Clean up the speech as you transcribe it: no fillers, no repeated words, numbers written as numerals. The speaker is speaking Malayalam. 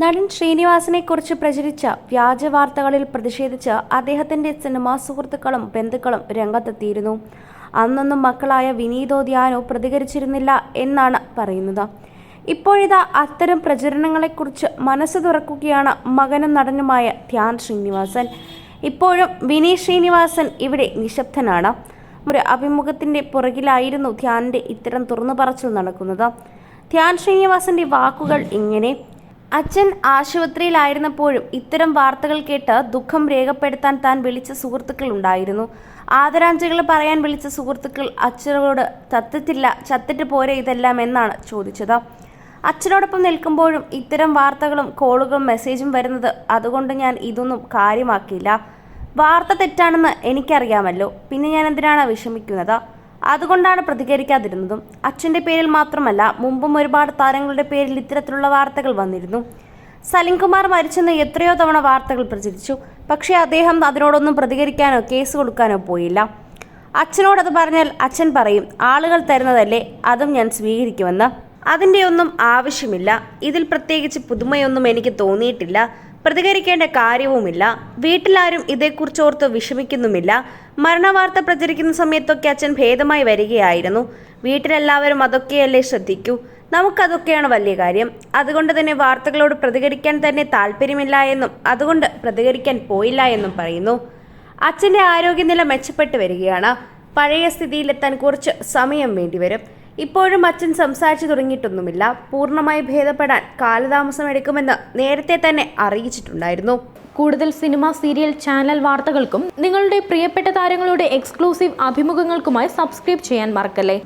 നടൻ ശ്രീനിവാസനെക്കുറിച്ച് പ്രചരിച്ച വ്യാജ വാർത്തകളിൽ പ്രതിഷേധിച്ച് അദ്ദേഹത്തിന്റെ സിനിമാ സുഹൃത്തുക്കളും ബന്ധുക്കളും രംഗത്തെത്തിയിരുന്നു. അന്നൊന്നും മക്കളായ വിനീതോ ധ്യാനോ പ്രതികരിച്ചിരുന്നില്ല എന്നാണ് പറയുന്നത്. ഇപ്പോഴിതാ അത്തരം പ്രചരണങ്ങളെക്കുറിച്ച് മനസ്സ് തുറക്കുകയാണ് മകനും നടനുമായ ധ്യാൻ ശ്രീനിവാസൻ. ഇപ്പോഴും വിനീത് ശ്രീനിവാസൻ ഇവിടെ നിശബ്ദനാണ്. ഒരു അഭിമുഖത്തിന്റെ പുറകിലായിരുന്നു ധ്യാനിന്റെ ഇത്തരം തുറന്നു പറച്ചിൽ നടക്കുന്നത്. ധ്യാൻ ശ്രീനിവാസന്റെ വാക്കുകൾ ഇങ്ങനെ: അച്ഛൻ ആശുപത്രിയിലായിരുന്നപ്പോഴും ഇത്തരം വാർത്തകൾ കേട്ട് ദുഃഖം രേഖപ്പെടുത്താൻ താൻ വിളിച്ച സുഹൃത്തുക്കൾ ഉണ്ടായിരുന്നു. ആദരാഞ്ജലികൾ പറയാൻ വിളിച്ച സുഹൃത്തുക്കൾ അച്ഛനോട് ചത്തിട്ട് പോരെ ഇതെല്ലാം എന്നാണ് ചോദിച്ചത്. അച്ഛനോടൊപ്പം നിൽക്കുമ്പോഴും ഇത്തരം വാർത്തകളും കോളുകളും മെസ്സേജും വരുന്നത്, അതുകൊണ്ട് ഞാൻ ഇതൊന്നും കാര്യമാക്കിയില്ല. വാർത്ത തെറ്റാണെന്ന് എനിക്കറിയാമല്ലോ, പിന്നെ ഞാൻ എന്തിനാണ് വിഷമിക്കുന്നത്? അതുകൊണ്ടാണ് പ്രതികരിക്കാതിരുന്നതും. അച്ഛൻ്റെ പേരിൽ മാത്രമല്ല, മുമ്പും ഒരുപാട് താരങ്ങളുടെ പേരിൽ ഇത്തരത്തിലുള്ള വാർത്തകൾ വന്നിരുന്നു. സലിംകുമാർ മരിച്ചെന്ന് എത്രയോ തവണ വാർത്തകൾ പ്രചരിച്ചു. പക്ഷേ അദ്ദേഹം അതിനോടൊന്നും പ്രതികരിക്കാനോ കേസ് കൊടുക്കാനോ പോയില്ല. അച്ഛനോടത് പറഞ്ഞാൽ അച്ഛൻ പറയും, ആളുകൾ തരുന്നതല്ലേ, അതും ഞാൻ സ്വീകരിക്കുമെന്ന്. അതിൻ്റെ ഒന്നും ആവശ്യമില്ല. ഇതിൽ പ്രത്യേകിച്ച് പുതുമയൊന്നും എനിക്ക് തോന്നിയിട്ടില്ല. പ്രതികരിക്കേണ്ട കാര്യവുമില്ല. വീട്ടിലാരും ഇതേക്കുറിച്ചോർത്ത് വിഷമിക്കുന്നുമില്ല. മരണവാർത്ത പ്രചരിക്കുന്ന സമയത്തൊക്കെ അച്ഛൻ ഭേദമായി വരികയായിരുന്നു. വീട്ടിലെല്ലാവരും അതൊക്കെയല്ലേ ശ്രദ്ധിക്കൂ. നമുക്കതൊക്കെയാണ് വലിയ കാര്യം. അതുകൊണ്ട് തന്നെ വാർത്തകളോട് പ്രതികരിക്കാൻ തന്നെ താല്പര്യമില്ല എന്നും അതുകൊണ്ട് പ്രതികരിക്കാൻ പോയില്ല എന്നും പറയുന്നു. അച്ഛൻ്റെ ആരോഗ്യനില മെച്ചപ്പെട്ടു വരികയാണ്. പഴയ സ്ഥിതിയിലെത്താൻ കുറച്ച് സമയം വേണ്ടിവരും. ഇപ്പോഴും അച്ഛൻ സംസാരിച്ചു തുടങ്ങിയിട്ടൊന്നുമില്ല. പൂർണ്ണമായി ഭേദപ്പെടാൻ കാലതാമസം എടുക്കുമെന്ന് നേരത്തെ തന്നെ അറിയിച്ചിട്ടുണ്ടായിരുന്നു. കൂടുതൽ സിനിമ, സീരിയൽ, ചാനൽ വാർത്തകൾക്കും നിങ്ങളുടെ പ്രിയപ്പെട്ട താരങ്ങളുടെ എക്സ്ക്ലൂസീവ് അഭിമുഖങ്ങൾക്കുമായി സബ്സ്ക്രൈബ് ചെയ്യാൻ മറക്കല്ലേ.